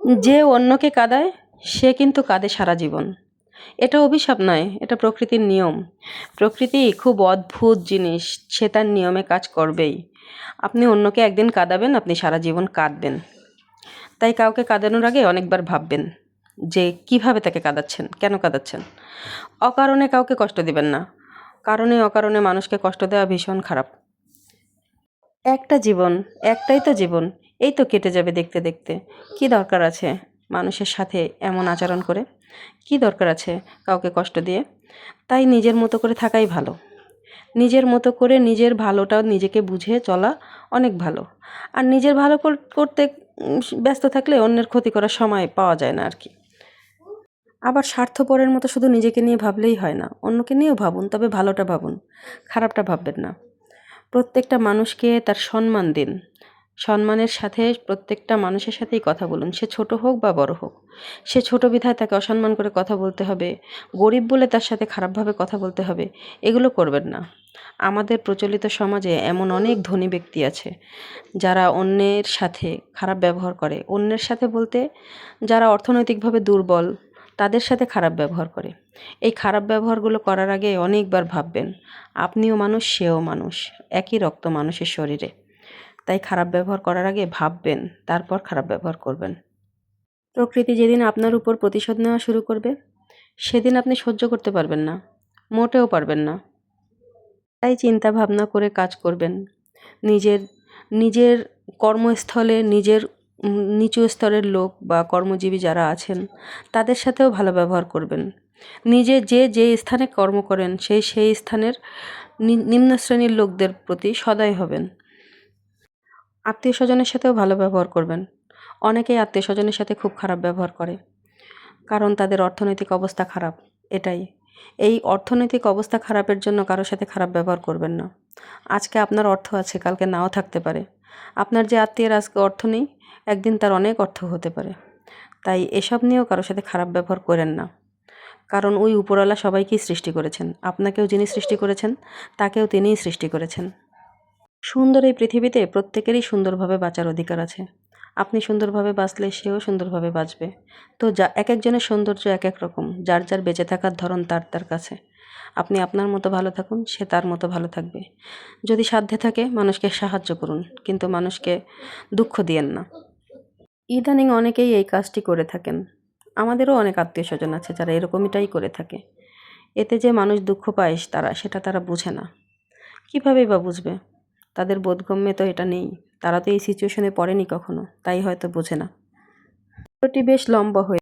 যে অন্যকে কাঁদায় সে কিন্তু কাঁদে সারা জীবন। এটা অভিশাপ নয়, এটা প্রকৃতির নিয়ম। প্রকৃতি খুব অদ্ভুত জিনিস, সে তার নিয়মে কাজ করবেই। আপনি অন্যকে একদিন কাঁদাবেন, আপনি সারা জীবন কাঁদবেন। তাই কাউকে কাঁদানোর আগে অনেকবার ভাববেন যে কিভাবে তাকে কাঁদাচ্ছেন, কেন কাঁদাচ্ছেন। অকারণে কাউকে কষ্ট দিবেন না, কারণে অকারণে মানুষকে কষ্ট দেওয়া ভীষণ খারাপ। একটা জীবন, একটাই তো জীবন, এই তো কেটে যাবে দেখতে দেখতে। কি দরকার আছে মানুষের সাথে এমন আচরণ করে? কি দরকার আছে কাউকে কষ্ট দিয়ে? তাই নিজের মতো করে থাকাই ভালো। নিজের মতো করে নিজের ভালোটা নিজেকে বুঝে চলা অনেক ভালো। আর নিজের ভালো করতে ব্যস্ত থাকলে অন্যের ক্ষতি করার সময় পাওয়া যায় না আর কি। আবার স্বার্থপরের মতো শুধু নিজেকে নিয়ে ভাবলেই হয় না, অন্যকে নিয়েও ভাবুন, তবে ভালোটা ভাবুন, খারাপটা ভাববেন না। প্রত্যেকটা মানুষকে তার সম্মান দিন। সম্মানের সাথে প্রত্যেকটা মানুষের সাথেই কথা বলুন, সে ছোট হোক বা বড় হোক। সে ছোট বিধায় তাকে অসম্মান করে কথা বলতে হবে, গরিব বলে তার সাথে খারাপভাবে কথা বলতে হবে, এগুলো করবেন না। আমাদের প্রচলিত সমাজে এমন অনেক ধনী ব্যক্তি আছে যারা অন্যের সাথে খারাপ ব্যবহার করে। অন্যের সাথে বলতে যারা অর্থনৈতিকভাবে দুর্বল তাদের সাথে খারাপ ব্যবহার করে। এই খারাপ ব্যবহারগুলো করার আগে অনেকবার ভাববেন। আপনিও মানুষ, সেও মানুষ, একই রক্ত মানুষের শরীরে। তাই খারাপ ব্যবহার করার আগে ভাববেন, তারপর খারাপ ব্যবহার করবেন। প্রকৃতি যেদিন আপনার উপর প্রতিশোধ নেওয়া শুরু করবে, সেদিন আপনি সহ্য করতে পারবেন না, মোটেও পারবেন না। তাই চিন্তা ভাবনা করে কাজ করবেন। নিজের নিজের কর্মস্থলে নিজের নিচু স্তরের লোক বা কর্মজীবী যারা আছেন তাদের সাথেও ভালো ব্যবহার করবেন। নিজে যে স্থানে কর্ম করেন সেই স্থানের নিম্ন শ্রেণীর লোকদের প্রতি সদয় হবেন। আত্মীয় স্বজনের সাথেও ভালো ব্যবহার করবেন। অনেকেই আত্মীয় স্বজনের সাথে খুব খারাপ ব্যবহার করে, কারণ তাদের অর্থনৈতিক অবস্থা খারাপ। এটাই, এই অর্থনৈতিক অবস্থা খারাপের জন্য কারোর সাথে খারাপ ব্যবহার করবেন না। আজকে আপনার অর্থ আছে, কালকে নাও থাকতে পারে। আপনার যে আত্মীয়ের আজকে অর্থ নেই, একদিন তার অনেক অর্থ হতে পারে। তাই এসব নিয়েও কারোর সাথে খারাপ ব্যবহার করেন না, কারণ ওই উপরওয়ালা সবাইকেই সৃষ্টি করেছেন। আপনাকেও যিনি সৃষ্টি করেছেন তাকেও তিনিই সৃষ্টি করেছেন। সুন্দর এই পৃথিবীতে প্রত্যেকেরই সুন্দরভাবে বাঁচার অধিকার আছে। আপনি সুন্দরভাবে বাঁচলে সেও সুন্দরভাবে বাঁচবে। তো এক একজনের সৌন্দর্য এক এক রকম, যার যার বেঁচে থাকার ধরন তার তার কাছে। আপনি আপনার মতো ভালো থাকুন, সে তার মতো ভালো থাকবে। যদি সাধ্যে থাকে মানুষকে সাহায্য করুন, কিন্তু মানুষকে দুঃখ দিয়েন না। ইদানিং অনেকেই এই কাজটি করে থাকেন। আমাদেরও অনেক আত্মীয় স্বজন আছে যারা এরকমটাই করে থাকে। এতে যে মানুষ দুঃখ পায় সেটা তারা বুঝে না। কীভাবেই বা বুঝবে? তাদের বোধগম্যে তো এটা নেই। তারা তো এই সিচুয়েশনে পড়েনি কখনো, তাই হয়তো বোঝে না। ভিডিওটি বেশ লম্বা হয়ে